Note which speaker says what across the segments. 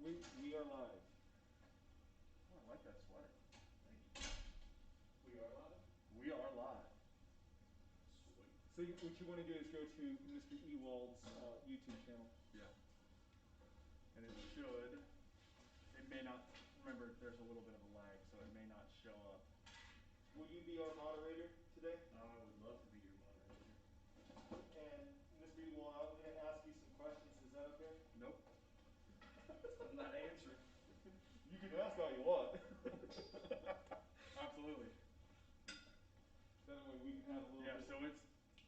Speaker 1: We are live.
Speaker 2: Oh, I like that sweater.
Speaker 3: Thank you. We are live?
Speaker 2: We are live.
Speaker 3: Sweet.
Speaker 1: So what you want to do is go to Mr. Ewald's YouTube channel.
Speaker 2: Yeah. And it should, it may not, remember there's a little bit of a lag, so it may not show up.
Speaker 1: Will you be our moderator today?
Speaker 3: I would love to be your moderator.
Speaker 1: And Mr. Ewald, I'm going to ask you some questions. Is that okay?
Speaker 2: Nope.
Speaker 3: I'm not answering.
Speaker 1: You can ask all you want.
Speaker 2: Absolutely.
Speaker 1: That way we can have a little
Speaker 2: Yeah,
Speaker 1: bit.
Speaker 2: so it's,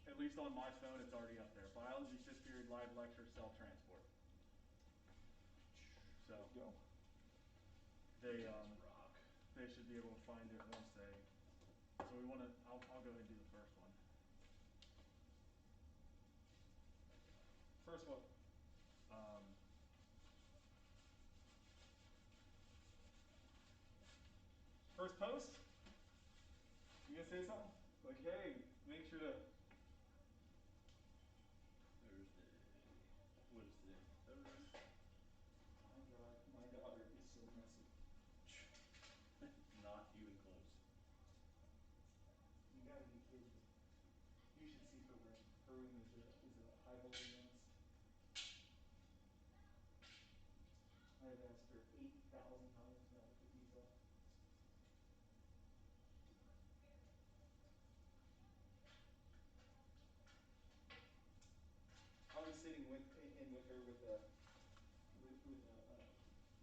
Speaker 2: at least on my phone, it's already up there. Biology 5th period live lecture, cell transport. So
Speaker 1: Let's go.
Speaker 3: Rock.
Speaker 2: they should be able to find it once they, so we want to, I'll go ahead and do the first one.
Speaker 1: First one.
Speaker 2: Um,
Speaker 1: First post? You gonna say something? Like, hey, make sure to.
Speaker 3: Thursday. What is today? Third?
Speaker 1: My God, my daughter is so messy.
Speaker 3: Not even close.
Speaker 1: You gotta be kidding me. You should see her room. Her room is a high holy nest. I've asked her 8,000 times now to put these up. I was sitting with her with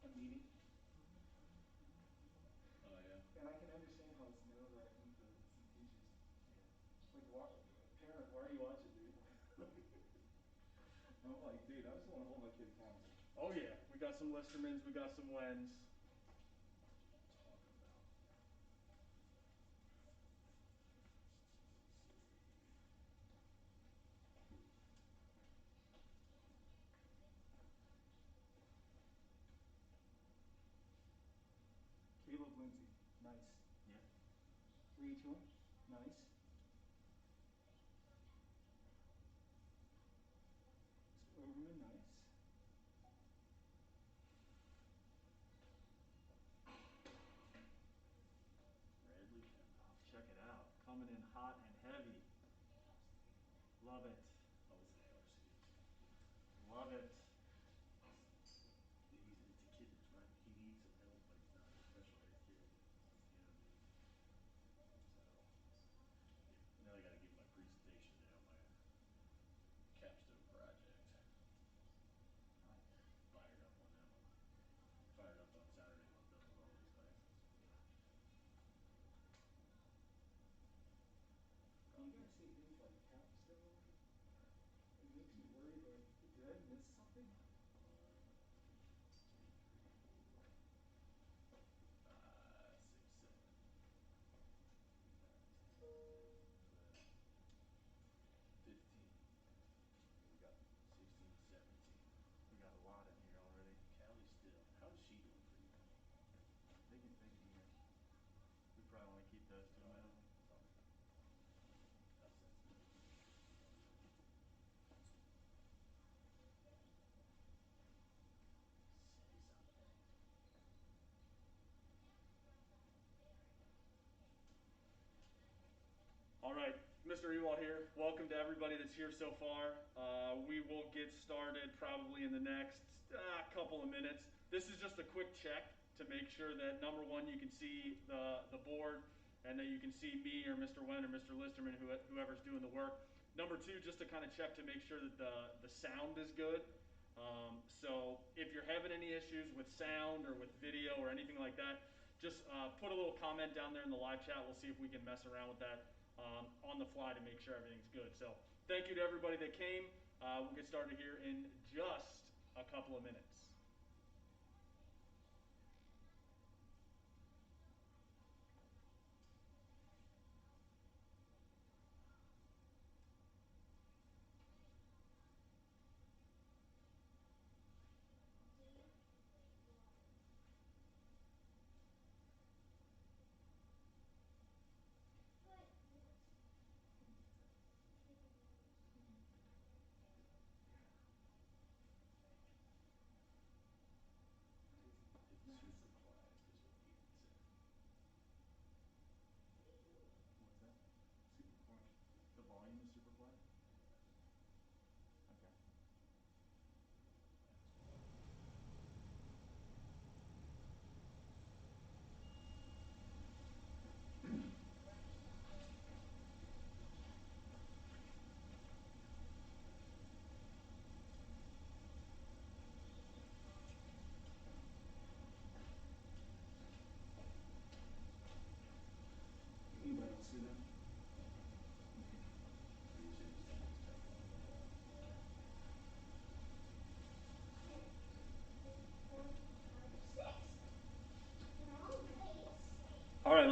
Speaker 1: a meeting,
Speaker 3: Oh, yeah.
Speaker 1: and I can understand how it's nerve-wracking for some teachers. Like, why, parent, why are you watching, dude? I'm like, dude, I just want to hold my kid accountable.
Speaker 2: oh yeah, we got some Listermans, we got some Wens.
Speaker 3: Talk about.
Speaker 1: Caleb Lindsay, nice.
Speaker 2: Yeah.
Speaker 1: Ray Chun, nice. Overman, nice.
Speaker 3: Bradley Kemp.
Speaker 2: Check it out. Coming in hot and heavy. Love it.
Speaker 3: Oh, it's an ARC.
Speaker 2: Love it.
Speaker 3: It's a kid that's right. He needs some help, but he's not a special ed kid. You know what I mean? So, yeah. Now I got to give my presentation today on my capstone project. Fired up on that one. Fired up on Saturday when I was done with all those classes.
Speaker 1: You guys say things like capstone. It makes me worried, like, did I miss something?
Speaker 3: 6, 7. 15. We got 16, 17.
Speaker 2: We got a lot in here already.
Speaker 3: Callie still. How's she doing for you?
Speaker 2: They can hear. We probably want to keep those to a minimum.
Speaker 3: Sorry. How sensitive. Say something.
Speaker 2: All right, Mr. Ewald here. Welcome to everybody that's here so far. We will get started probably in the next couple of minutes. This is just a quick check to make sure that, number one, you can see the board and that you can see me or Mr. Wen or Mr. Listerman, whoever's doing the work. Number two, just to kind of check to make sure that the sound is good. So if you're having any issues with sound or with video or anything like that, just put a little comment down there in the live chat. We'll see if we can mess around with that on the fly to make sure everything's good. So thank you to everybody that came. We'll get started here in just a couple of minutes.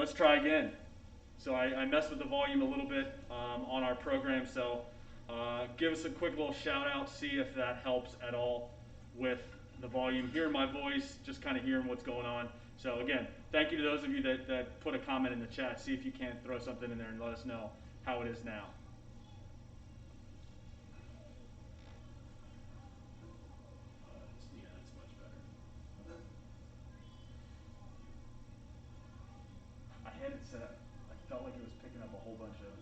Speaker 2: let's try again. So I messed with the volume a little bit on our program, so give us a quick little shout out, see if that helps at all with the volume, hearing my voice, just kind of hearing what's going on. So again, thank you to those of you that put a comment in the chat. See if you can't throw something in there and let us know how it is now.
Speaker 3: It's much better.
Speaker 2: I had it set. I felt like it was picking up a whole bunch of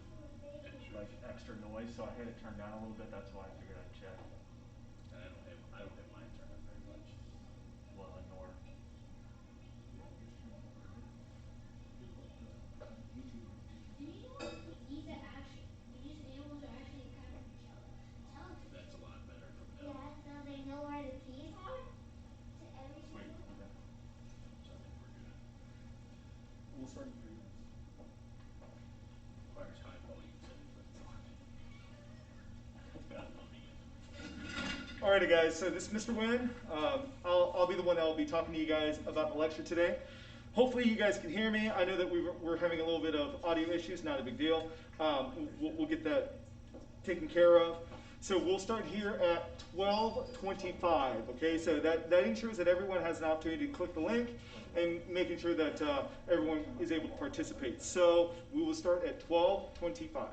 Speaker 2: like extra noise, so I had it turned down a little bit. That's why I figured I'd check.
Speaker 3: And I don't have mine turned up very much.
Speaker 2: Well, nor.
Speaker 1: Yeah, yours turns up pretty good. Did what YouTube did you?
Speaker 4: And you know what? These are actually, these animals are actually kind of intelligent.
Speaker 3: That's a lot better from L.
Speaker 4: Yeah, so they know where the keys are to every
Speaker 3: Sweet.
Speaker 4: single one.
Speaker 2: Okay.
Speaker 3: So I think we're good.
Speaker 1: We'll start in 3 minutes.
Speaker 3: Requires high volume settings, but it's on. God love Ian.
Speaker 5: Alrighty guys, so this is Mr. Wynn. I'll be the one that will be talking to you guys about the lecture today. Hopefully you guys can hear me. I know that we're having a little bit of audio issues, not a big deal. We'll get that taken care of. So we'll start here at 12:25, okay? So that ensures that everyone has an opportunity to click the link and making sure that everyone is able to participate. So we will start at 12:25.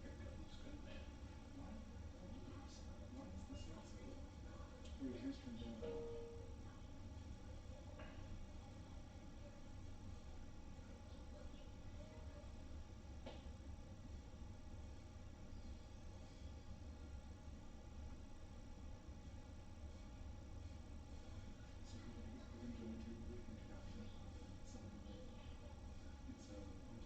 Speaker 3: Haircut looks good, man.
Speaker 1: Why? Why is the sound so low? Or is yours turned down? So we're gonna go into a brief introduction. Something that it's we just talked about function, data policy, and so forth.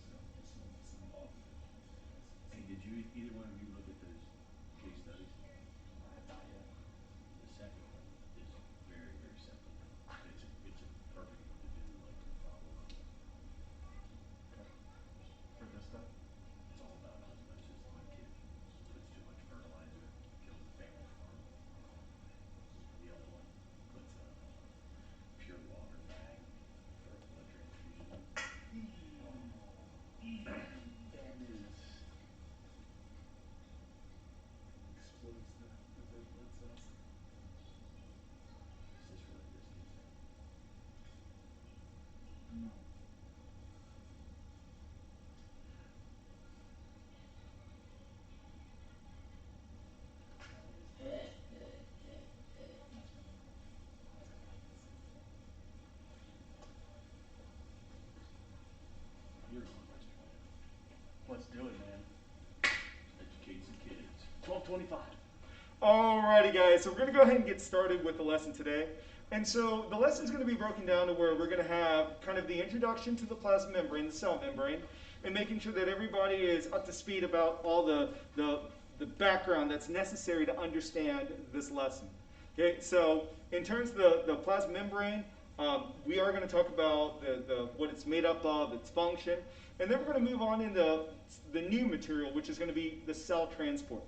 Speaker 1: So just some
Speaker 3: Awesome. Hey,
Speaker 1: some
Speaker 3: did you either one of you look at those case studies?
Speaker 2: I have not yet.
Speaker 3: The second one is very, very simple. It's a perfect one to do, like to follow up.
Speaker 2: Okay. For this stuff?
Speaker 3: It's all about osmosis. One kid puts too much fertilizer, kills the family farm. The other one puts a pure water bag for blood transfusion.
Speaker 2: That is.
Speaker 1: explodes the red blood cells.
Speaker 3: Is this really risky, sir?
Speaker 1: No. That's my number.
Speaker 3: You're on, Mr. Wynn.
Speaker 2: Let's do it, man.
Speaker 3: Educate some kids.
Speaker 2: 12:25.
Speaker 5: Alrighty guys, so we're going to go ahead and get started with the lesson today. And so the lesson is going to be broken down to where we're going to have kind of the introduction to the plasma membrane, the cell membrane, and making sure that everybody is up to speed about all the background that's necessary to understand this lesson. Okay, so in terms of the plasma membrane, we are going to talk about what it's made up of, its function, and then we're going to move on into the new material, which is going to be the cell transport.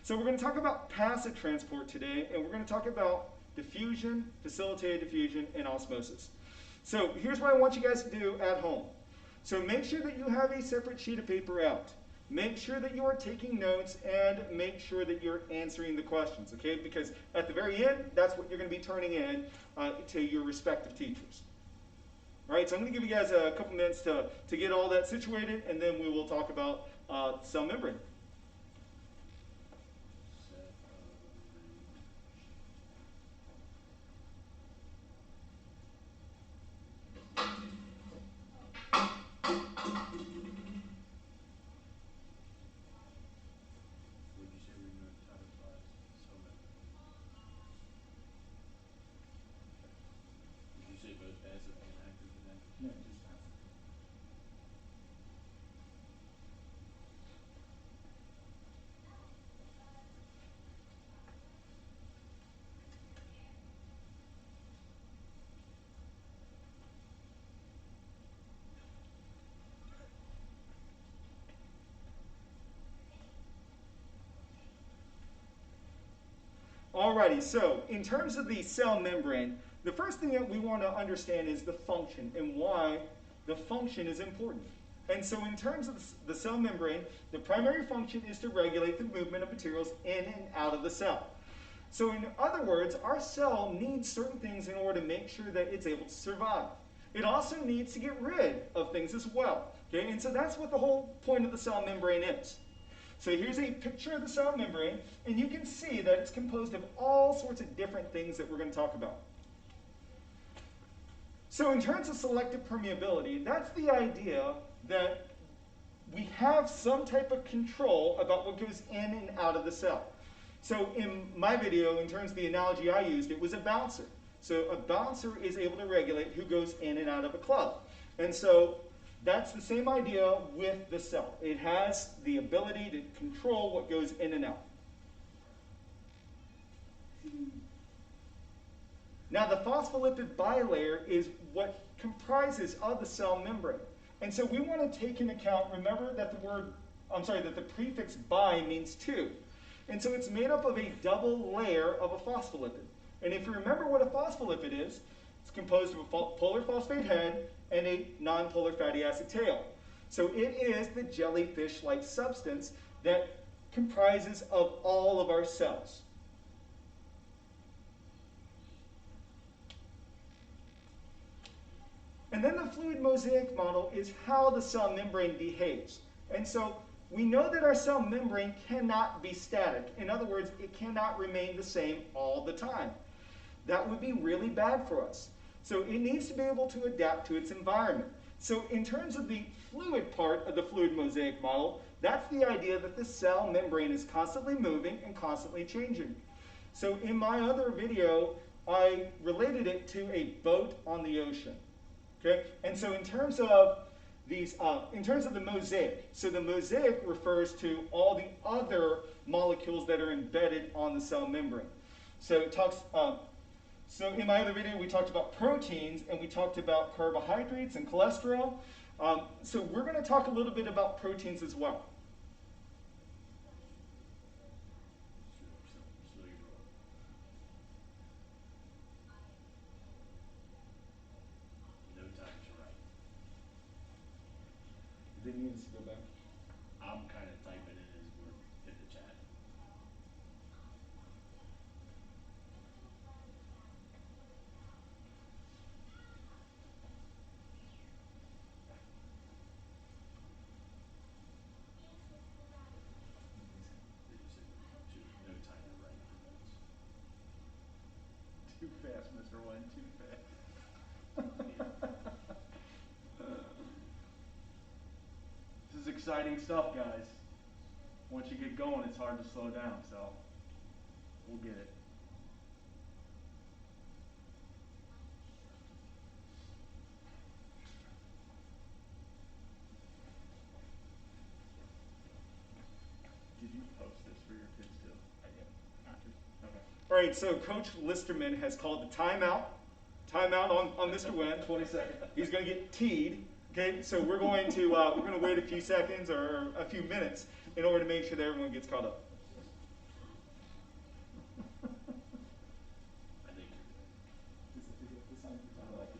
Speaker 5: So we're going to talk about passive transport today, and we're going to talk about diffusion, facilitated diffusion, and osmosis. So here's what I want you guys to do at home. So make sure that you have a separate sheet of paper out. Make sure that you are taking notes, and make sure that you're answering the questions, okay? Because at the very end, that's what you're going to be turning in to your respective teachers. All right, so I'm going to give you guys a couple minutes to get all that situated, and then we will talk about cell membrane.
Speaker 3: Set of room. What'd you say we're gonna talk about? Cell membrane. Did you say both passive and active today?
Speaker 1: No, just passive.
Speaker 5: Alrighty, so in terms of the cell membrane, the first thing that we want to understand is the function and why the function is important. And so in terms of the cell membrane, the primary function is to regulate the movement of materials in and out of the cell. So in other words, our cell needs certain things in order to make sure that it's able to survive. It also needs to get rid of things as well. Okay? And so that's what the whole point of the cell membrane is. So here's a picture of the cell membrane, and you can see that it's composed of all sorts of different things that we're going to talk about. So in terms of selective permeability, that's the idea that we have some type of control about what goes in and out of the cell. So in my video, in terms of the analogy I used, it was a bouncer. So a bouncer is able to regulate who goes in and out of a club. And so that's the same idea with the cell. It has the ability to control what goes in and out. Now the phospholipid bilayer is what comprises of the cell membrane. And so we want to take into account, remember that that the prefix bi means two. And so it's made up of a double layer of a phospholipid. And if you remember what a phospholipid is, it's composed of a polar phosphate head and a nonpolar fatty acid tail. So it is the jellyfish-like substance that comprises of all of our cells. And then the fluid mosaic model is how the cell membrane behaves. And so we know that our cell membrane cannot be static. In other words, it cannot remain the same all the time. That would be really bad for us. So it needs to be able to adapt to its environment. So in terms of the fluid part of the fluid mosaic model, that's the idea that the cell membrane is constantly moving and constantly changing. So in my other video, I related it to a boat on the ocean. Okay? And so in terms of the mosaic, so the mosaic refers to all the other molecules that are embedded on the cell membrane. So it talks. So in my other video, we talked about proteins and we talked about carbohydrates and cholesterol. So we're going to talk a little bit about proteins as well.
Speaker 3: No time to write.
Speaker 5: Did you need us to go back?
Speaker 3: I'm kind of typing it as we're in the chat. Did you say no time to write your notes?
Speaker 1: Too fast, Mr. Wynn, too fast.
Speaker 2: This is exciting stuff, guys. Once you get going, it's hard to slow down, so we'll get it. Did you post this for your kids too?
Speaker 5: I did.
Speaker 2: Okay.
Speaker 5: All right, so Coach Listerman has called the timeout. Timeout on Mr. Wynn.
Speaker 1: 20 seconds.
Speaker 5: He's going to get teed. Okay, so we're going to wait a few seconds or a few minutes in order to make sure that everyone gets caught up.
Speaker 3: I think you're good.
Speaker 1: I like it.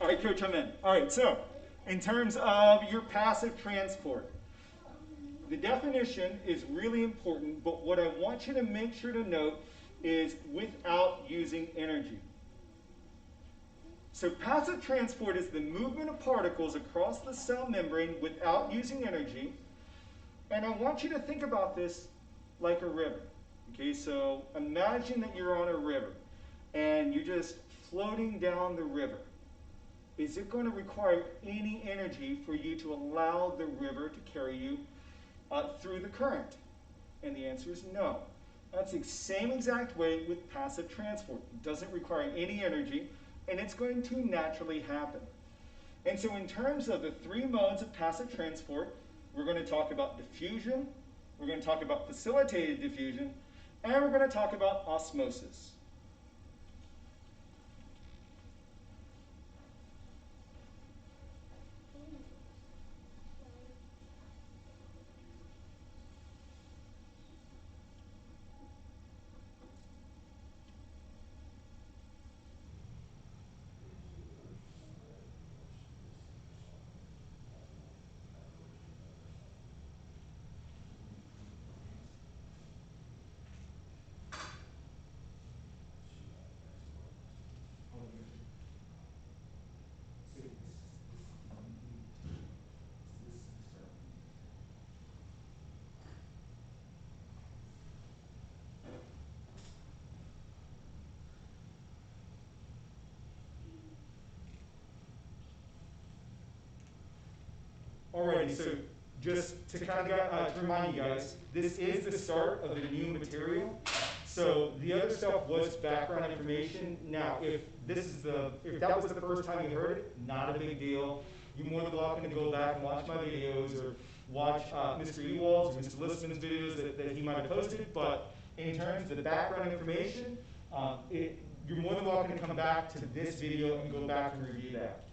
Speaker 5: All right, Coach, I'm in. All right, so in terms of your passive transport, the definition is really important, but what I want you to make sure to note is without using energy. So passive transport is the movement of particles across the cell membrane without using energy. And I want you to think about this like a river. Okay, so imagine that you're on a river and you're just floating down the river. Is it going to require any energy for you to allow the river to carry you through the current? And the answer is no. That's the same exact way with passive transport. It doesn't require any energy, and it's going to naturally happen. And so in terms of the three modes of passive transport, we're going to talk about diffusion, we're going to talk about facilitated diffusion, and we're going to talk about osmosis. Alrighty, so just to kind of to remind you guys, this is the start of the new material. So the other stuff was background information. Now, if that was the first time you heard it, not a big deal. You're more than welcome to go back and watch my videos or watch Mr. Ewald's or Mr. Listman's videos that he might have posted. But in terms of the background information, you're more than welcome to come back to this video and go back and review that.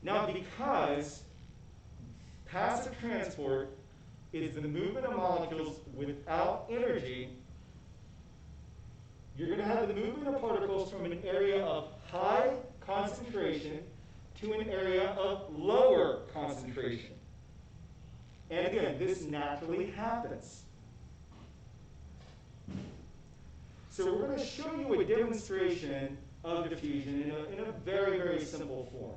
Speaker 5: Now, because passive transport is the movement of molecules without energy, you're going to have the movement of particles from an area of high concentration to an area of lower concentration. And again, this naturally happens. So we're going to show you a demonstration of diffusion in a very, very simple form.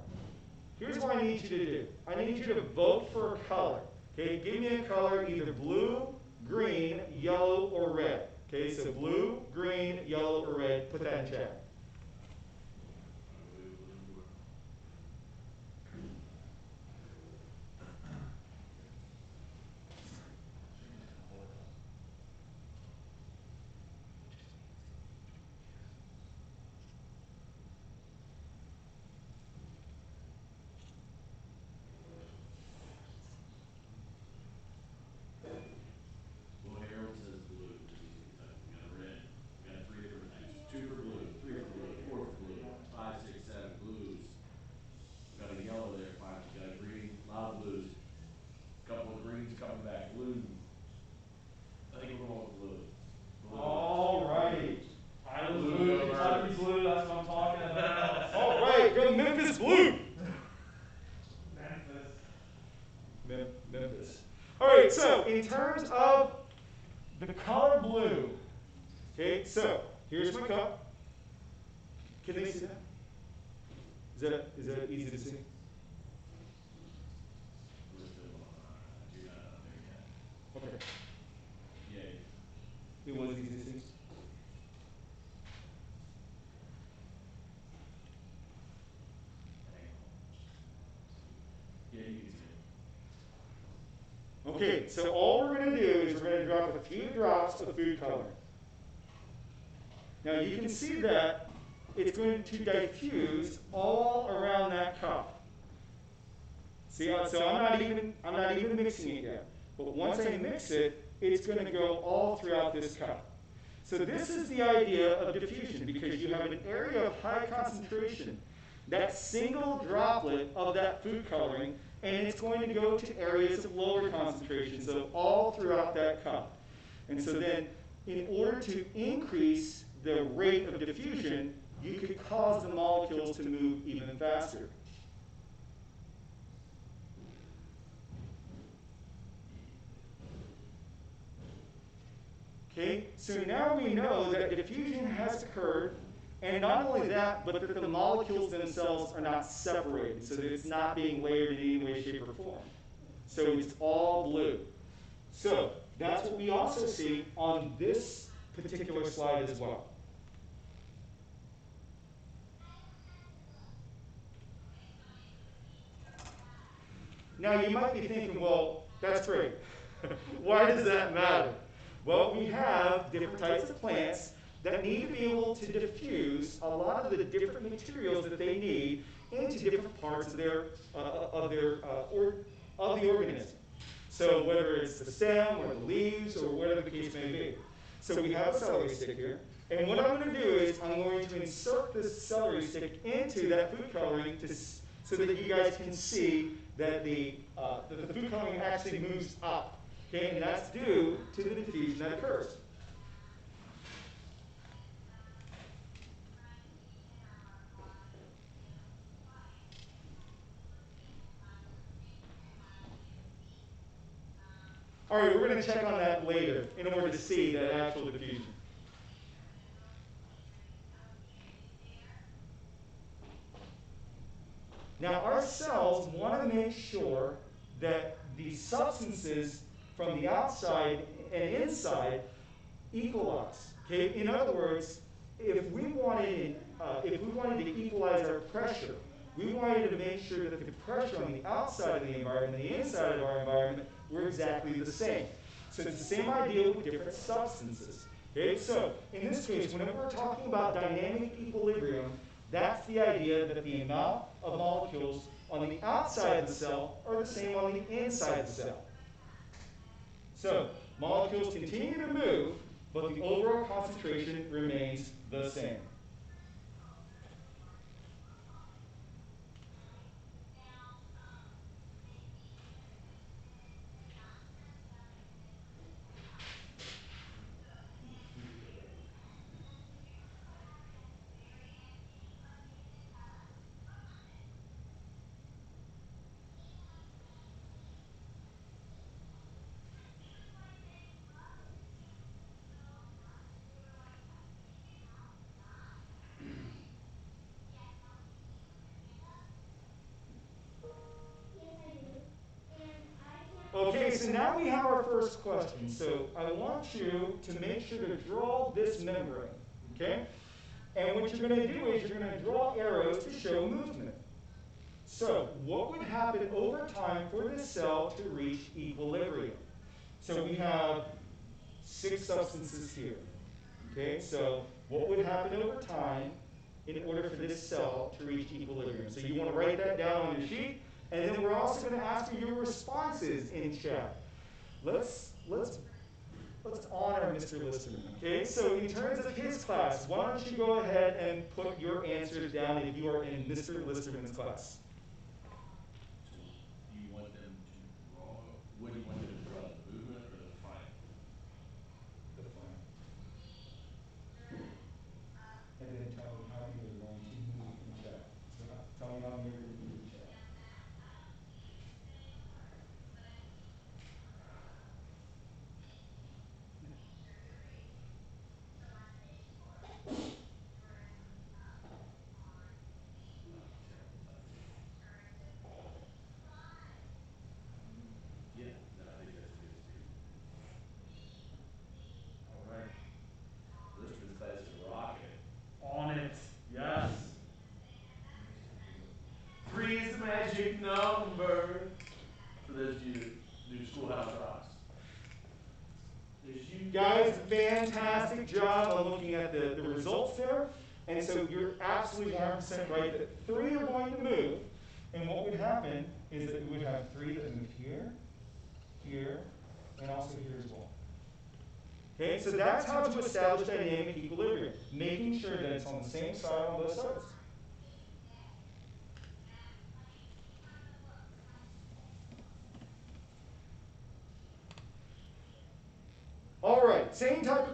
Speaker 5: Here's what I need you to do. I need you to vote for a color. Okay, give me a color, either blue, green, yellow, or red. Okay, so blue, green, yellow, or red. Put that in chat. Memphis. All right, so in terms of the color blue, okay, so here's my cup. Can they see that? Is that easy to see? Okay. Yeah. It was easy to see. Yeah, you can see it. Okay, so all we're going to do is we're going to drop a few drops of food coloring. Now you can see that it's going to diffuse all around that cup. See, so I'm not even mixing it yet. But once I mix it, it's going to go all throughout this cup. So this is the idea of diffusion, because you have an area of high concentration. That single droplet of that food coloring and it's going to go to areas of lower concentration, so all throughout that cup. And so then, in order to increase the rate of diffusion, you could cause the molecules to move even faster. Okay, so now we know that diffusion has occurred, and not only that, but that the molecules themselves are not separated, so that it's not being layered in any way, shape, or form. So it's all blue. So that's what we also see on this particular slide as well. Now you might be thinking, well, that's great. Why does that matter? Well, we have different types of plants that need to be able to diffuse a lot of the different materials that they need into different parts of the organism. So whether it's the stem or the leaves or whatever the case may be. So we have a celery stick here, and what I'm going to do is I'm going to insert this celery stick into that food coloring so that you guys can see that the food coloring actually moves up. Okay, and that's due to the diffusion that occurs. All right, we're going to check on that later in order to see that actual diffusion. Now, our cells want to make sure that the substances from the outside and inside equalize. Okay? In other words, if we wanted to equalize our pressure, we wanted to make sure that the pressure on the outside of the environment and the inside of our environment were exactly the same. So it's the same idea with different substances. Okay? So in this case, whenever we're talking about dynamic equilibrium, that's the idea that the amount of molecules on the outside of the cell are the same on the inside of the cell. So molecules continue to move, but the overall concentration remains the same.
Speaker 4: Yes, I do. And I can't.
Speaker 5: Okay, so now we have our first question. So I want you to make sure to draw this membrane, okay? And what you're going to do is you're going to draw arrows to show movement. So what would happen over time for this cell to reach equilibrium? So we have 6 substances here, okay? So what would happen over time in order for this cell to reach equilibrium? So you want to write that down on your sheet. And then we're also going to ask you your responses in chat. Let's honor Mr. Listerman. Okay, so in terms of his class, why don't you go ahead and put your answers down if you are in Mr. Listerman's class?
Speaker 3: Do you want them to draw, what do you want them to draw, the movement or the fine?
Speaker 5: The fine. And then tell me how you're going to move in chat. So tell me how you're going to move in chat.
Speaker 3: Yeah, no, I think that's a good statement. All right. Listerman's class is rocking.
Speaker 2: On it. Yes.
Speaker 3: 3 is the magic number. For those of you that do Schoolhouse Rocks.
Speaker 5: Guys, fantastic job on looking at the results there. And so you're absolutely 100% right that 3 are going to move. And what would happen is that we would have 3 that move here, here, and also here as well. Okay, so that's how to establish dynamic equilibrium, making sure that it's on the same side on both sides.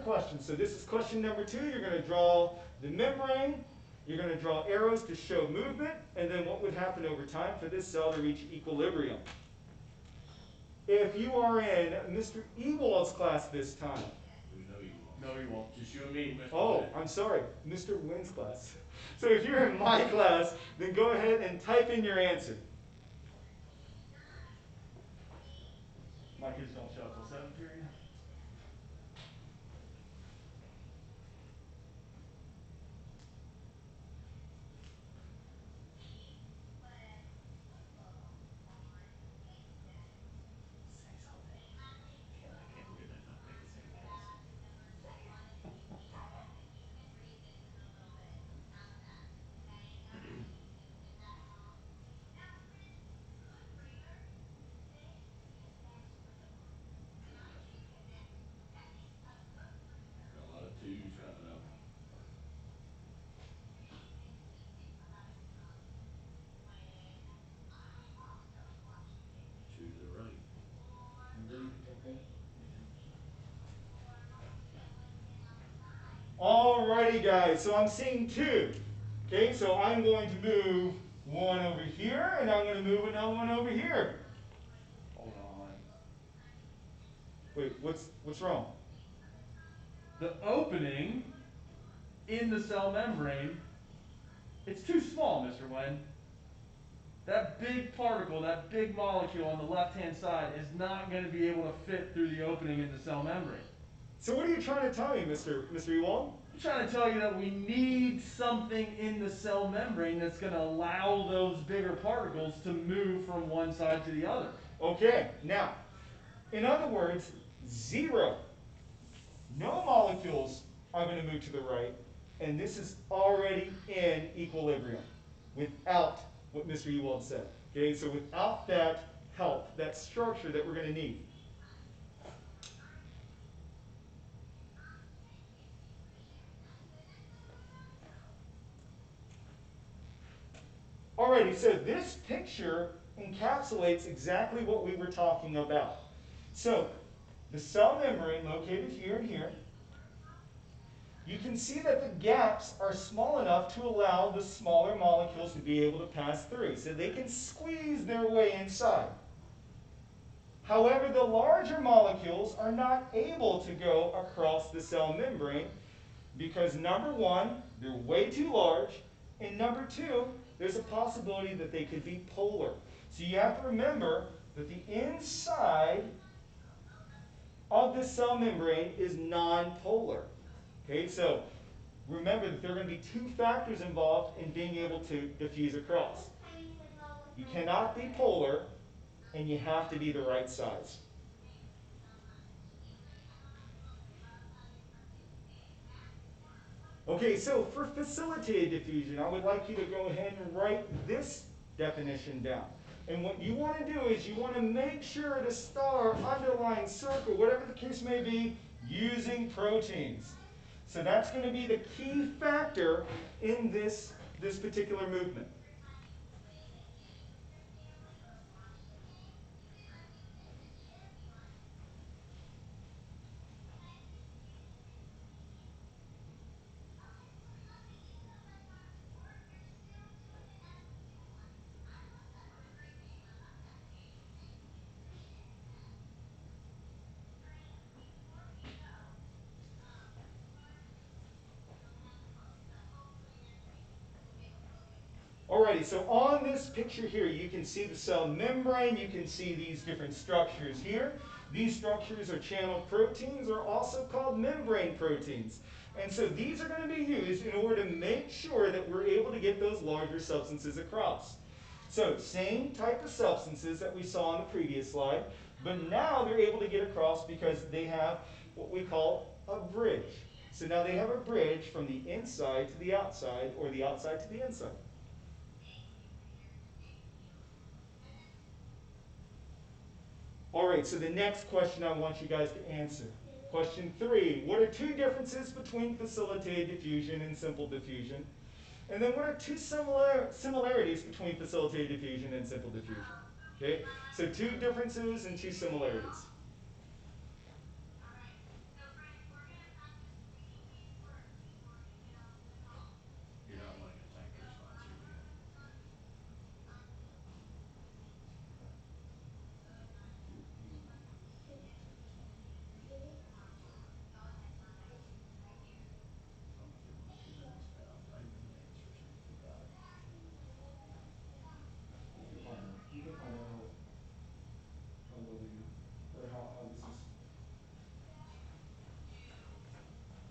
Speaker 5: question. So this is question number 2. You're going to draw the membrane. You're going to draw arrows to show movement, and then what would happen over time for this cell to reach equilibrium. If you are in Mr. Ewald's class this time,
Speaker 3: There's no evil.
Speaker 2: No, you won't.
Speaker 3: Just you and me, Mr.
Speaker 5: oh,
Speaker 3: Bennett.
Speaker 5: I'm sorry, Mr. Wynn's class. So if you're in my class, then go ahead and type in your answer.
Speaker 2: My kids don't show up till 7 period.
Speaker 3: I can't believe that not take the same class. Got a lot of twos coming up. Two to the right.
Speaker 5: Alrighty, guys, so I'm seeing 2. Okay, so I'm going to move one over here, and I'm going to move another one over here.
Speaker 2: Hold on.
Speaker 5: Wait, what's wrong?
Speaker 2: The opening in the cell membrane, it's too small, Mr. Wen. That big particle, that big molecule on the left-hand side is not going to be able to fit through the opening in the cell membrane.
Speaker 5: So what are you trying to tell me, Mr. Ewald?
Speaker 2: I'm trying to tell you that we need something in the cell membrane that's going to allow those bigger particles to move from one side to the other.
Speaker 5: Okay, now, in other words, 0. No molecules are going to move to the right, and this is already in equilibrium without what Mr. Ewald said. Okay, so without that help, that structure that we're going to need. Alrighty, so this picture encapsulates exactly what we were talking about. So, the cell membrane located here and here, you can see that the gaps are small enough to allow the smaller molecules to be able to pass through, so they can squeeze their way inside. However, the larger molecules are not able to go across the cell membrane because number 1, they're way too large, and number 2, there's a possibility that they could be polar. So you have to remember that the inside of the cell membrane is nonpolar. Okay, so remember that there are going to be 2 factors involved in being able to diffuse across. You cannot be polar, and you have to be the right size. Okay, so for facilitated diffusion, I would like you to go ahead and write this definition down. And what you want to do is you want to make sure to star, underline, circle, whatever the case may be, using proteins. So that's going to be the key factor in this particular movement. Alrighty, so on this picture here, you can see the cell membrane, you can see these different structures here. These structures are channel proteins, or also called membrane proteins. And so these are going to be used in order to make sure that we're able to get those larger substances across. So same type of substances that we saw on the previous slide, but now they're able to get across because they have what we call a bridge. So now they have a bridge from the inside to the outside, or the outside to the inside. All right, so the next question I want you guys to answer. Question 3, what are 2 differences between facilitated diffusion and simple diffusion? And then what are 2 similarities between facilitated diffusion and simple diffusion? Okay, so 2 differences and 2 similarities.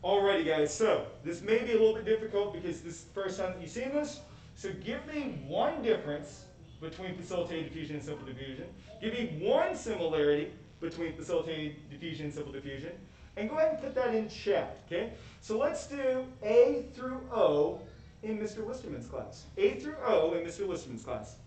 Speaker 5: Alrighty guys, so this may be a little bit difficult because this is the first time that you've seen this. So give me one difference between facilitated diffusion and simple diffusion. Give me one similarity between facilitated diffusion and simple diffusion. And go ahead and put that in chat, okay? So let's do A through O in Mr. Listerman's class. A through O in Mr. Listerman's class.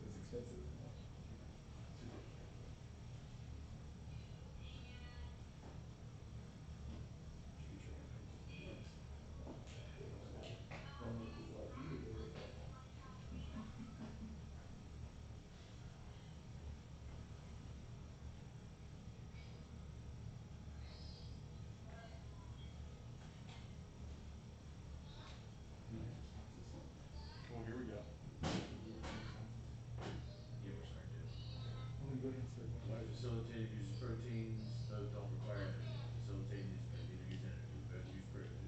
Speaker 5: It's expensive.
Speaker 2: Oh, here we go.
Speaker 3: Yeah, we're starting to.
Speaker 5: I'm gonna go ahead and start now.
Speaker 3: Why facilitated uses proteins, those don't require energy. Facilitated uses protein use energy, but use protein.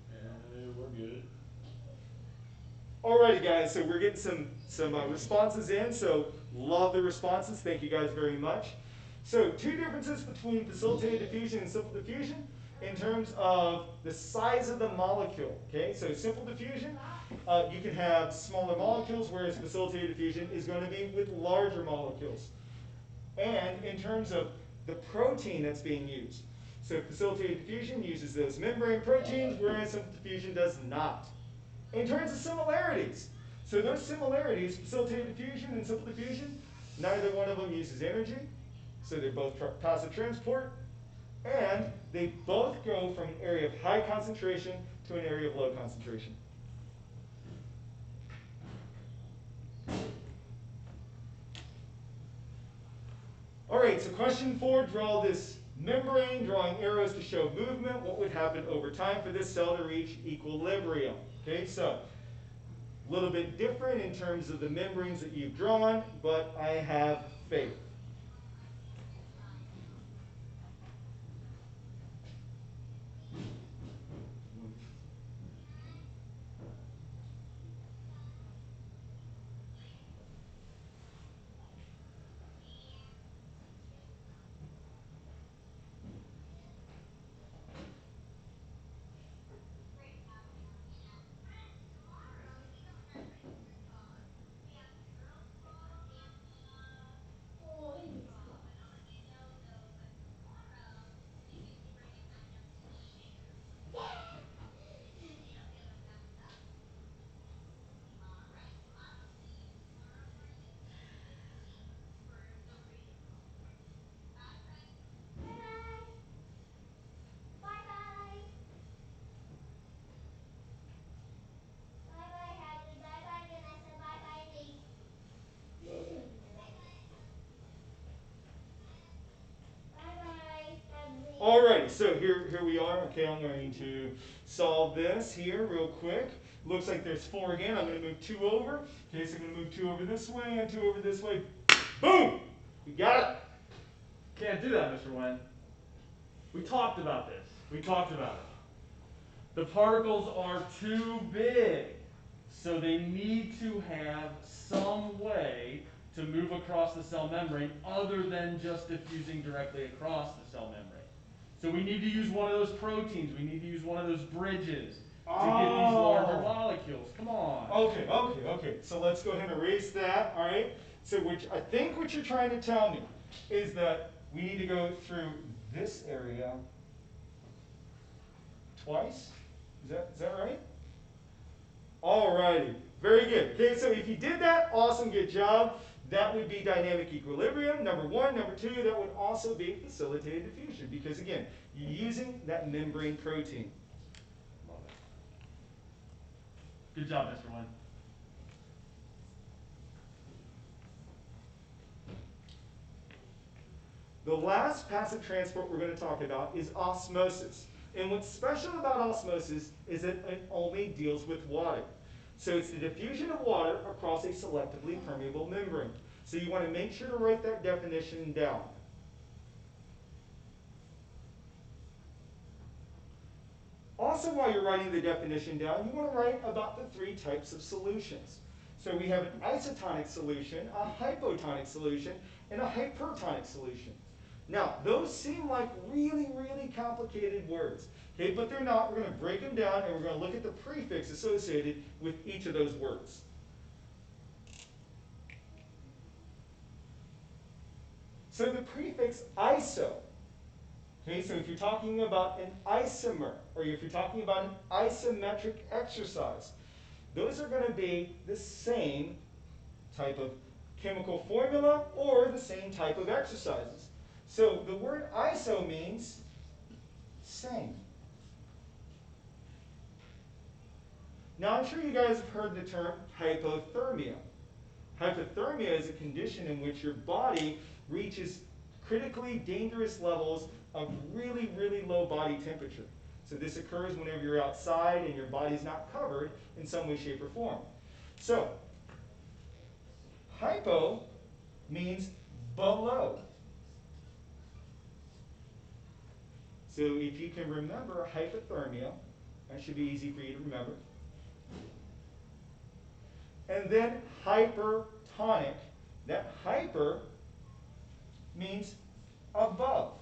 Speaker 3: We're good.
Speaker 5: Alrighty guys, so we're getting some responses in, so love the responses, thank you guys very much. So two differences between facilitated diffusion and simple diffusion in terms of the size of the molecule, okay? So simple diffusion, you can have smaller molecules, whereas facilitated diffusion is going to be with larger molecules. And in terms of the protein that's being used. So facilitated diffusion uses those membrane proteins, whereas simple diffusion does not. In terms of similarities, so those similarities, facilitated diffusion and simple diffusion, neither one of them uses energy, so they're both passive transport, and they both go from an area of high concentration to an area of low concentration. All right, so question 4, draw this membrane, drawing arrows to show movement. What would happen over time for this cell to reach equilibrium? Okay, so a little bit different in terms of the membranes that you've drawn, but I have faith. Alrighty, so here we are. Okay, I'm going to solve this here real quick. Looks like there's 4 again. I'm going to move 2 over. Okay, so I'm going to move 2 over this way and 2 over this way. Boom! We got it.
Speaker 2: Can't do that, Mr. Wen. We talked about this. We talked about it. The particles are too big, so they need to have some way to move across the cell membrane other than just diffusing directly across the cell membrane. So we need to use one of those proteins. We need to use one of those bridges to get these larger molecules. Come on.
Speaker 5: Okay. So let's go ahead and erase that, all right? So I think what you're trying to tell me is that we need to go through this area twice. Is that right? Alrighty, very good. Okay, so if you did that, awesome, good job. That would be dynamic equilibrium, number 1. Number 2, that would also be facilitated diffusion because, again, you're using that membrane protein.
Speaker 2: Love it. Good job, Mr. Wen.
Speaker 5: The last passive transport we're going to talk about is osmosis. And what's special about osmosis is that it only deals with water. So it's the diffusion of water across a selectively permeable membrane. So you want to make sure to write that definition down. Also, while you're writing writing the definition down, you want to write about the three types of solutions. So we have an isotonic solution, a hypotonic solution, and a hypertonic solution. Now, those seem like really, really complicated words, okay, but they're not. We're going to break them down, and we're going to look at the prefix associated with each of those words. So the prefix iso, okay, so if you're talking about an isomer, or if you're talking about an isometric exercise, those are going to be the same type of chemical formula or the same type of exercises. So the word iso means same. Now I'm sure you guys have heard the term hypothermia. Hypothermia is a condition in which your body reaches critically dangerous levels of really, really low body temperature. So this occurs whenever you're outside and your body's not covered in some way, shape, or form. So, hypo means below. So if you can remember hypothermia, that should be easy for you to remember. And then hypertonic. That hyper means above.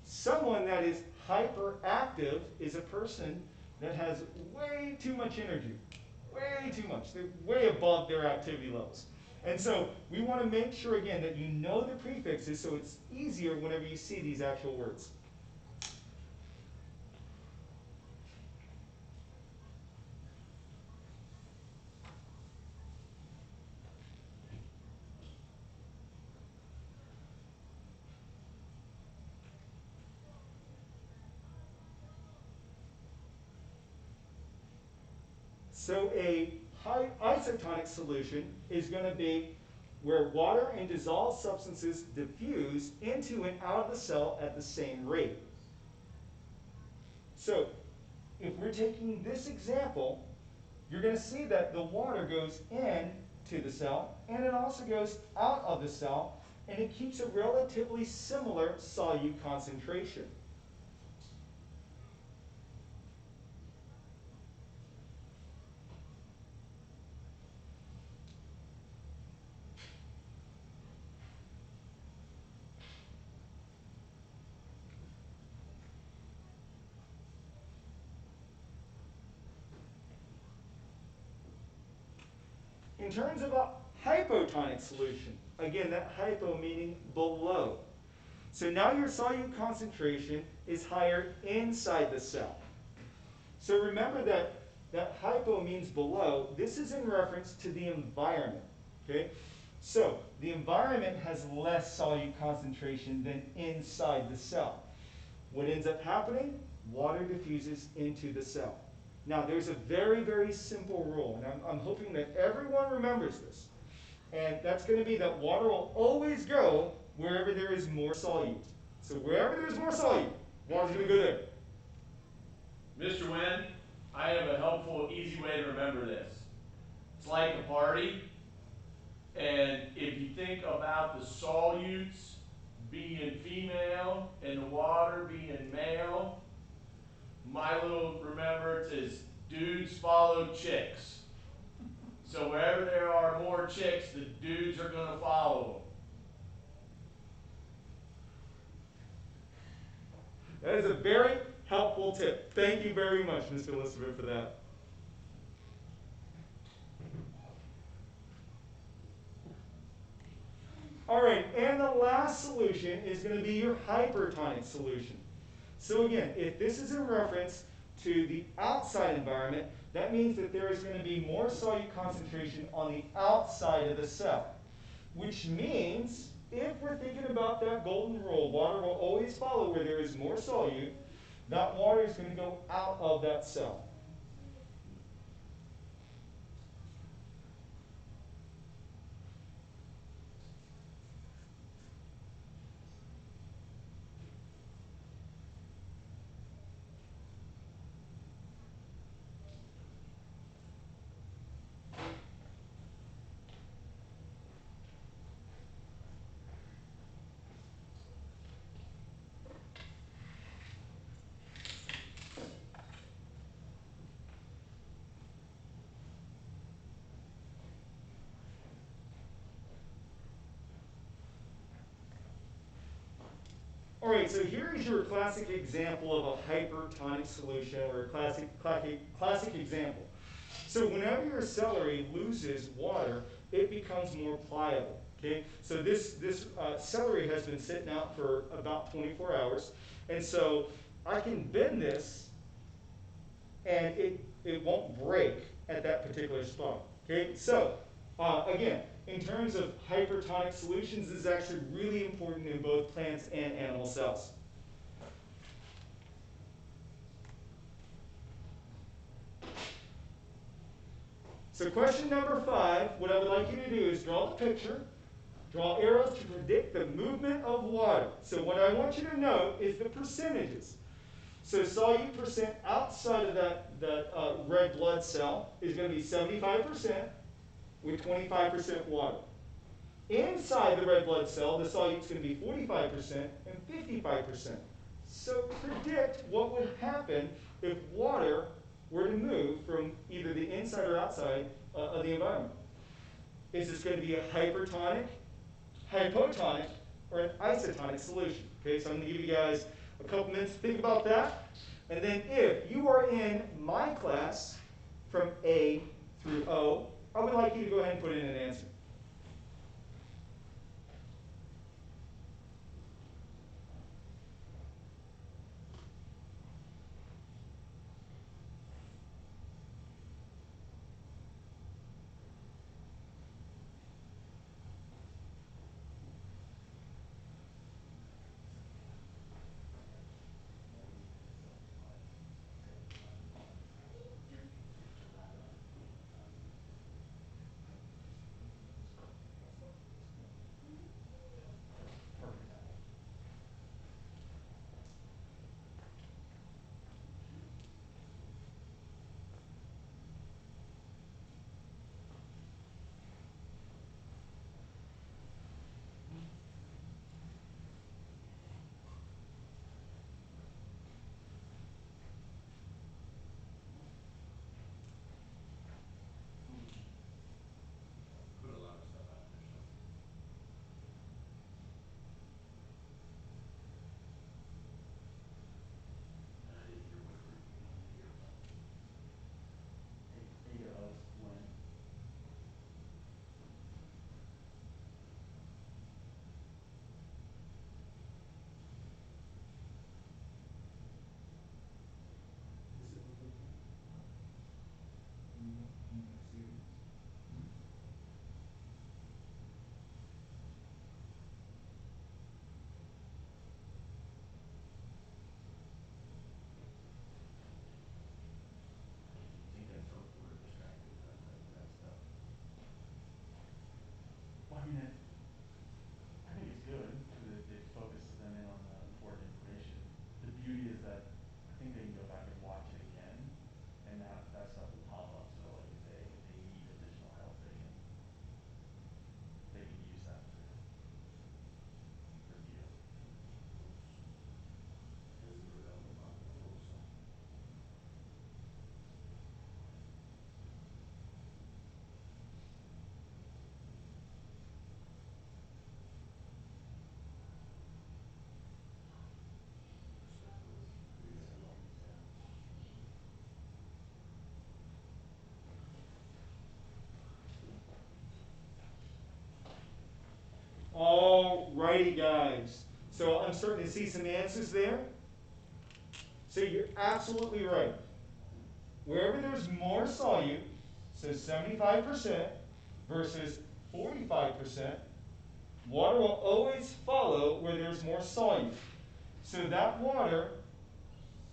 Speaker 5: Someone that is hyperactive is a person that has way too much energy. Way too much. They're way above their activity levels. And so we want to make sure, again, that you know the prefixes so it's easier whenever you see these actual words. So a isotonic solution is going to be where water and dissolved substances diffuse into and out of the cell at the same rate. So if we're taking this example, you're going to see that the water goes in to the cell and it also goes out of the cell, and it keeps a relatively similar solute concentration. In terms of a hypotonic solution, again, that hypo meaning below. So now your solute concentration is higher inside the cell. So remember that hypo means below. This is in reference to the environment, okay? So the environment has less solute concentration than inside the cell. What ends up happening? Water diffuses into the cell. Now, there's a very, very simple rule, and I'm hoping that everyone remembers this. And that's going to be that water will always go wherever there is more solute. So wherever there's more solute, water's going to go there.
Speaker 3: Mr. Wynn, I have a helpful, easy way to remember this. It's like a party, and if you think about the solutes being female and the water being male, my little remembrance is dudes follow chicks. So wherever there are more chicks, the dudes are going to follow them.
Speaker 5: That is a very helpful tip. Thank you very much, Mr. Elizabeth, for that. All right, and the last solution is going to be your hypertonic solution. So again, if this is in reference to the outside environment, that means that there is going to be more solute concentration on the outside of the cell. Which means, if we're thinking about that golden rule, water will always follow where there is more solute, that water is going to go out of that cell. All right, so here is your classic example of a hypertonic solution, or a classic example. So whenever your celery loses water, it becomes more pliable. Okay, so this celery has been sitting out for about 24 hours, and so I can bend this, and it won't break at that particular spot. Okay, so again, in terms of hypertonic solutions, this is actually really important in both plants and animal cells. So question number 5, what I would like you to do is draw the picture, draw arrows to predict the movement of water. So what I want you to note is the percentages. So solute percent outside of that red blood cell is going to be 75% with 25% water. Inside the red blood cell, the solute is going to be 45% and 55%. So predict what would happen if water were to move from either the inside or outside of the environment. Is this going to be a hypertonic, hypotonic, or an isotonic solution? Okay, so I'm going to give you guys a couple minutes to think about that. And then if you are in my class from A through O, I would like you to go ahead and put in an answer.
Speaker 3: Put a lot of stuff out there, so. And I didn't hear what group you wanted to hear about.
Speaker 2: A to O, when.
Speaker 3: I think that's helpful or distracting, that stuff.
Speaker 2: Well, I think it's good because it focuses them in on the important information. The beauty is that I think they can go back and watch it again, and that stuff will pop up. So like if they need additional help, they can use that to review.
Speaker 3: As you were going about the rule, so.
Speaker 5: All righty, guys. So I'm starting to see some answers there. So you're absolutely right. Wherever there's more solute, so 75% versus 45%, water will always follow where there's more solute. So that water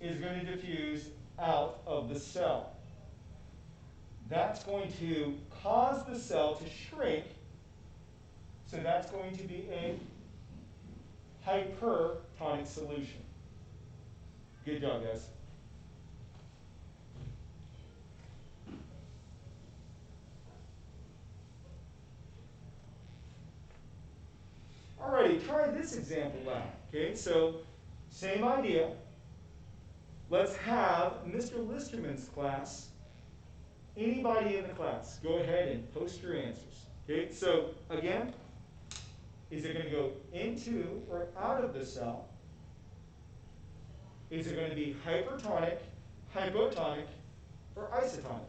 Speaker 5: is going to diffuse out of the cell. That's going to cause the cell to shrink. So that's going to be a hypertonic solution. Good job, guys. Alrighty, try this example out. Okay, so same idea. Let's have Mr. Listerman's class. Anybody in the class, go ahead and post your answers. Okay, so again, is it going to go into or out of the cell? Is it going to be hypertonic, hypotonic, or isotonic?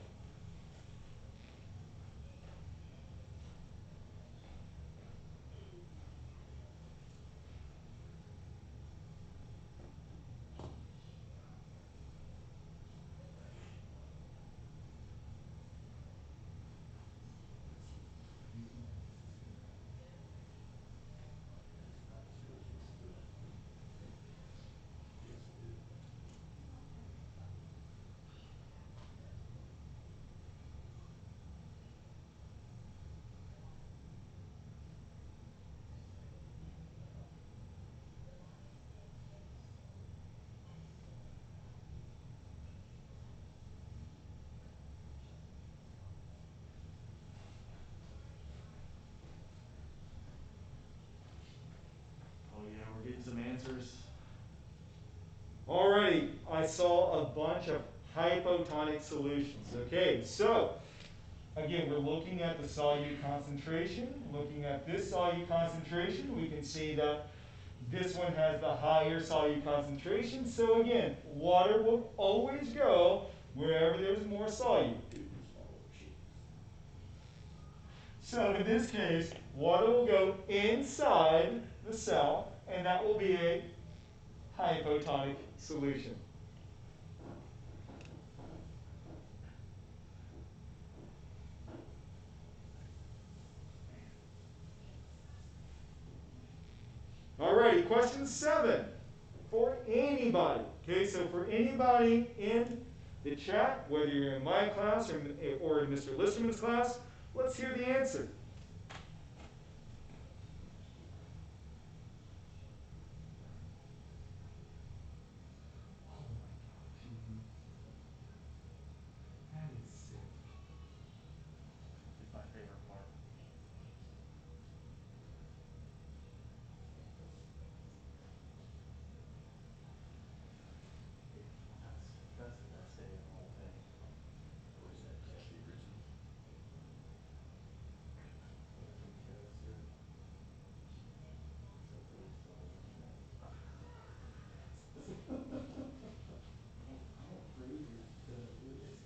Speaker 3: Oh yeah, we're getting some answers.
Speaker 5: Alrighty, I saw a bunch of hypotonic solutions. Okay, so again, we're looking at the solute concentration. Looking at this solute concentration, we can see that this one has the higher solute concentration. So again, water will always go wherever there's more solute. So in this case, water will go inside the cell, and that will be a hypotonic solution. Alrighty, question 7 for anybody. Okay, so for anybody in the chat, whether you're in my class or in Mr. Listerman's class, let's hear the answer. That is sick.
Speaker 3: It's my favorite part. That's the best day of the whole thing.
Speaker 6: What is that, Kathy Rizzo?
Speaker 3: How crazy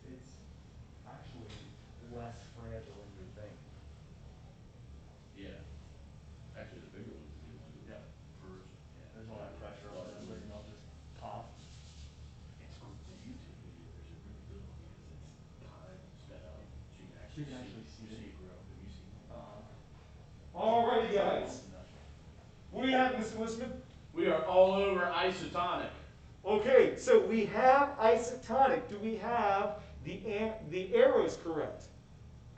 Speaker 3: it's actually less fragile than you think.
Speaker 6: Yeah. Actually, the bigger one's a good one.
Speaker 3: Yeah.
Speaker 6: First, yeah.
Speaker 3: There's a lot of pressure on those and they'll just pop.
Speaker 6: It's on the YouTube video, there's a really good one because it's time sped up, so you can
Speaker 3: So you
Speaker 6: actually
Speaker 3: can actually see
Speaker 6: see
Speaker 3: it.
Speaker 6: it grow. Have you seen it?
Speaker 5: Alrighty, guys. What do you have, Mr. Listman?
Speaker 6: We are all over isotonic.
Speaker 5: Okay, so we have isotonic. Do we have the arrows correct?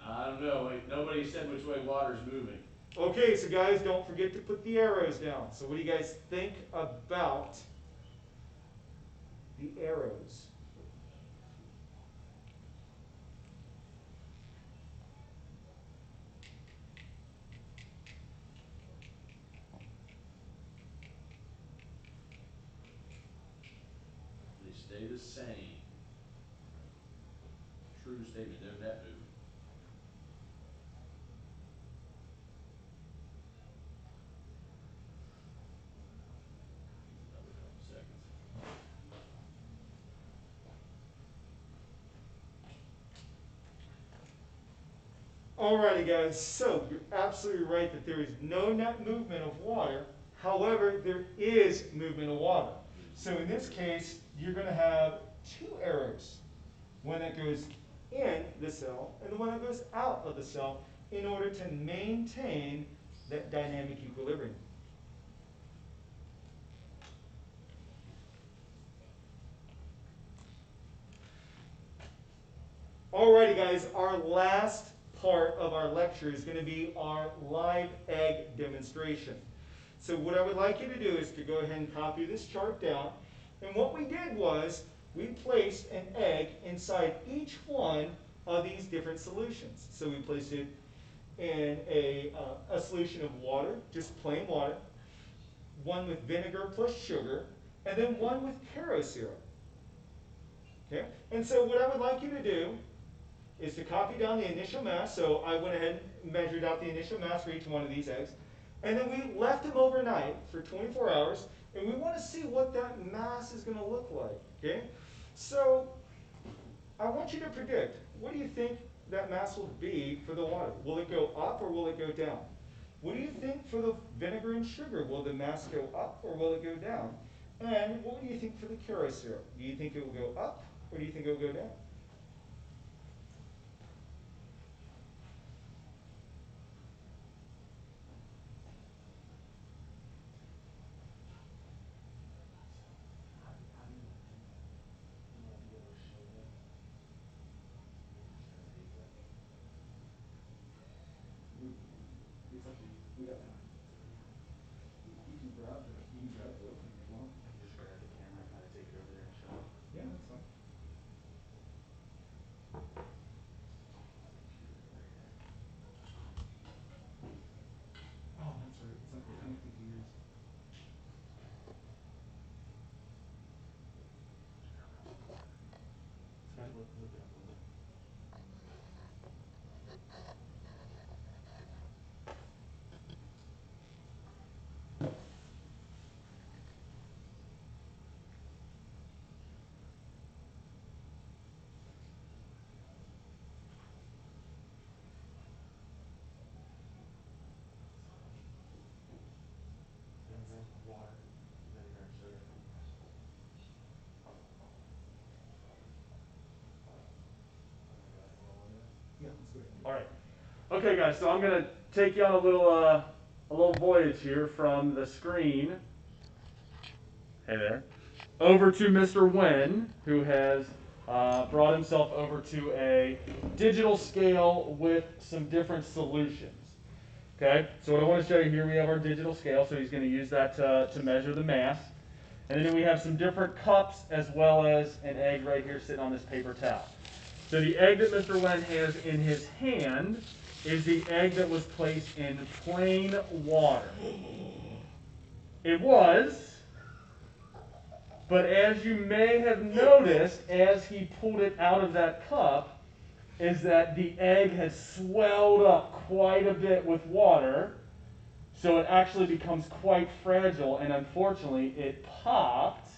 Speaker 6: I don't know, nobody said which way water's moving.
Speaker 5: Okay, so guys, don't forget to put the arrows down. So what do you guys think about the arrows?
Speaker 6: They stay the same. True statement, there's that moving. Needs another couple seconds.
Speaker 5: Alrighty, guys, so you're absolutely right that there is no net movement of water. However, there is movement of water. So in this case, you're going to have two arrows. One that goes in the cell and the one that goes out of the cell in order to maintain that dynamic equilibrium. Alrighty, guys, our last part of our lecture is going to be our live egg demonstration. So what I would like you to do is to go ahead and copy this chart down. And what we did was we placed an egg inside each one of these different solutions. So we placed it in a solution of water, just plain water, one with vinegar plus sugar, and then one with Karo syrup. Okay? And so what I would like you to do is to copy down the initial mass. So I went ahead and measured out the initial mass for each one of these eggs. And then we left them overnight for 24 hours. And we want to see what that mass is going to look like, okay? So I want you to predict, what do you think that mass will be for the water? Will it go up or will it go down? What do you think for the vinegar and sugar? Will the mass go up or will it go down? And what do you think for the Karo syrup? Do you think it will go up or do you think it will go down?
Speaker 6: How do you want to be able to show that? Maybe just kind of take that.
Speaker 1: It's up to you. We got time. You can grab the opening if you want.
Speaker 6: Just grab the camera and kind of take it over there and show it.
Speaker 5: Yeah, that's fine. Oh, that's right. It's not connected to yours.
Speaker 6: Sorry, look it up a little. Vinegar, water, vinegar and sugar. I'm gonna go ahead and roll into it.
Speaker 5: Yeah, let's go ahead.
Speaker 2: All right. Okay, guys, so I'm going to take you on a little voyage here from the screen. Hey there. Over to Mr. Wen, who has brought himself over to a digital scale with some different solutions. Okay, so what I want to show you here, we have our digital scale, so he's going to use that to measure the mass. And then we have some different cups as well as an egg right here sitting on this paper towel. So the egg that Mr. Wen has in his hand is the egg that was placed in plain water. It was, but as you may have noticed as he pulled it out of that cup, is that the egg has swelled up quite a bit with water, so it actually becomes quite fragile, and unfortunately it popped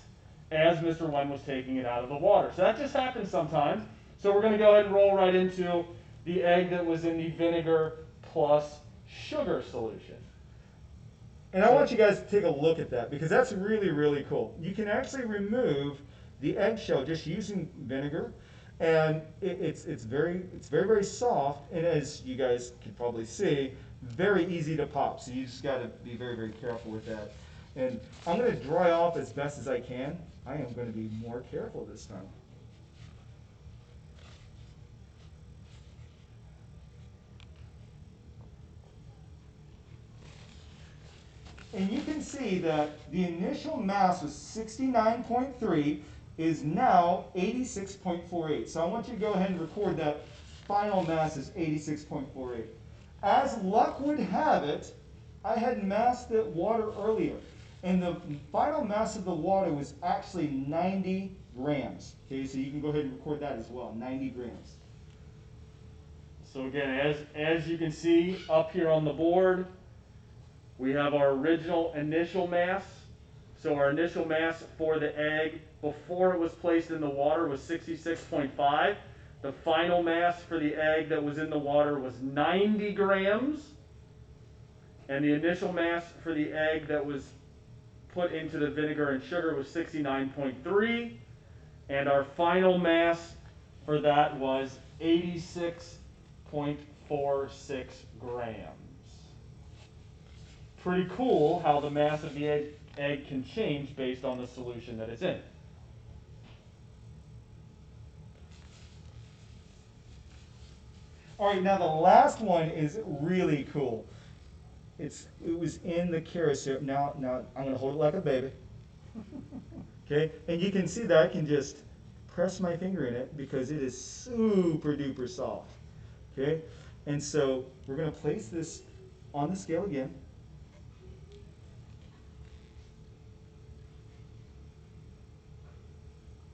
Speaker 2: as Mr. Wen was taking it out of the water. So that just happens sometimes. So we're going to go ahead and roll right into the egg that was in the vinegar plus sugar solution.
Speaker 5: And I want you guys to take a look at that because that's really, really cool. You can actually remove the eggshell just using vinegar, and it's very, very soft, and as you guys can probably see, very easy to pop. So you just got to be very, very careful with that. And I'm going to dry off as best as I can. I am going to be more careful this time. And you can see that the initial mass was 69.3, is now 86.48. So I want you to go ahead and record that final mass is 86.48. As luck would have it, I had massed the water earlier, and the final mass of the water was actually 90 grams. Okay, so you can go ahead and record that as well, 90 grams.
Speaker 2: So again, as you can see up here on the board, we have our original initial mass. So our initial mass for the egg before it was placed in the water was 66.5. The final mass for the egg that was in the water was 90 grams. And the initial mass for the egg that was put into the vinegar and sugar was 69.3. And our final mass for that was 86.46 grams. Pretty cool how the mass of the egg can change based on the solution that it's in.
Speaker 5: All right, now the last one is really cool. It was in the Karo syrup. Now I'm going to hold it like a baby. Okay, and you can see that I can just press my finger in it because it is super duper soft. Okay, and so we're going to place this on the scale again.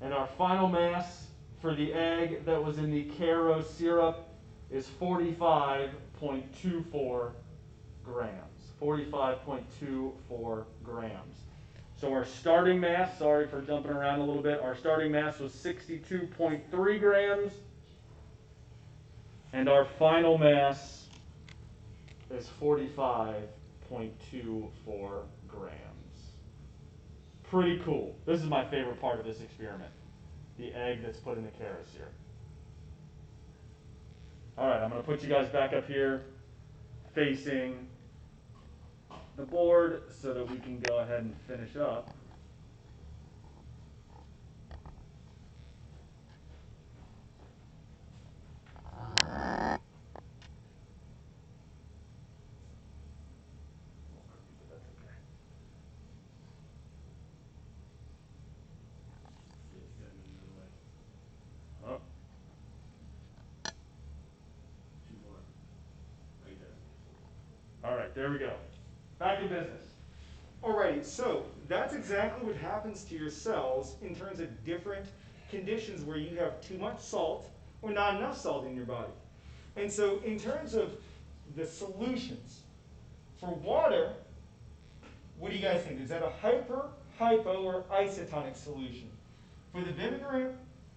Speaker 2: And our final mass for the egg that was in the Karo syrup is 45.24 grams. 45.24 grams. So our starting mass, sorry for jumping around a little bit, our starting mass was 62.3 grams. And our final mass is 45.24 grams. Pretty cool. This is my favorite part of this experiment. The egg that's put in the Karaseer. Alright, I'm going to put you guys back up here facing the board so that we can go ahead and finish up. Oh,
Speaker 3: Two more. Right there.
Speaker 2: alright, there we go. Back in business.
Speaker 5: Alrighty, so that's exactly what happens to your cells in terms of different conditions where you have too much salt or not enough salt in your body. And so in terms of the solutions, for water, what do you guys think? Is that a hyper, hypo, or isotonic solution? For the vinegar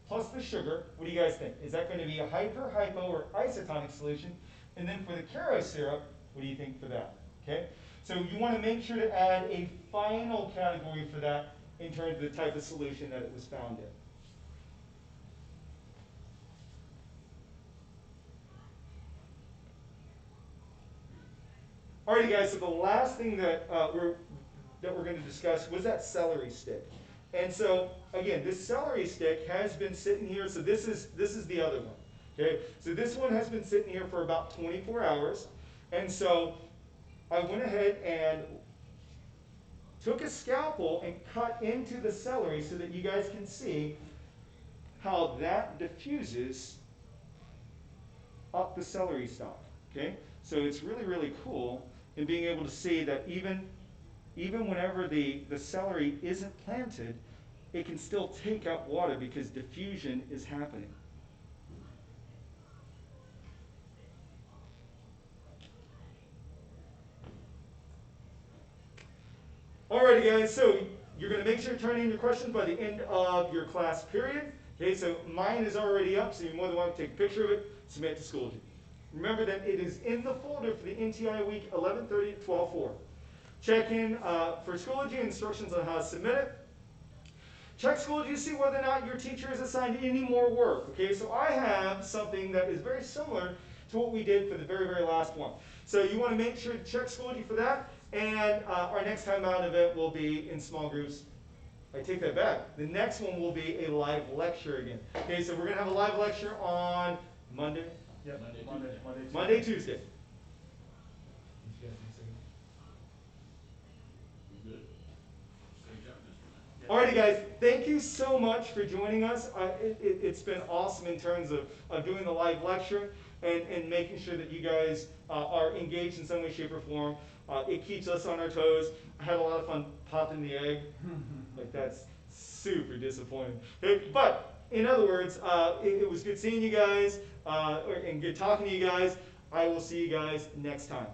Speaker 5: plus the sugar, what do you guys think? Is that going to be a hyper, hypo, or isotonic solution? And then for the Karo syrup, what do you think for that? Okay? So you want to make sure to add a final category for that in terms of the type of solution that it was found in. Alrighty guys, so the last thing that we're going to discuss was that celery stick. And so again, this celery stick has been sitting here, so this is the other one. Okay? So this one has been sitting here for about 24 hours. And so I went ahead and took a scalpel and cut into the celery so that you guys can see how that diffuses up the celery stalk. Okay? So it's really, really cool in being able to see that even whenever the celery isn't planted, it can still take up water because diffusion is happening. Alrighty guys, so you're going to make sure to turn in your questions by the end of your class period. Okay, so mine is already up, so you're more than welcome to take a picture of it, submit it to Schoology. Remember that it is in the folder for the NTI week 11:30 to 12:4. Check in for Schoology instructions on how to submit it. Check Schoology to see whether or not your teacher has assigned any more work. Okay, so I have something that is very similar to what we did for the very, very last one. So you want to make sure to check Schoology for that. And our next time out event will be in small groups. I take that back. The next one will be a live lecture again. Okay, so we're going to have a live lecture on Monday.
Speaker 2: Yep.
Speaker 5: Monday, Tuesday.
Speaker 3: You good? Great job, Mr. Matt.
Speaker 5: Alrighty guys, thank you so much for joining us. It's been awesome in terms of doing the live lecture and making sure that you guys are engaged in some way, shape, or form. It keeps us on our toes. I had a lot of fun popping the egg. Like that's super disappointing. But in other words, it was good seeing you guys and good talking to you guys. I will see you guys next time.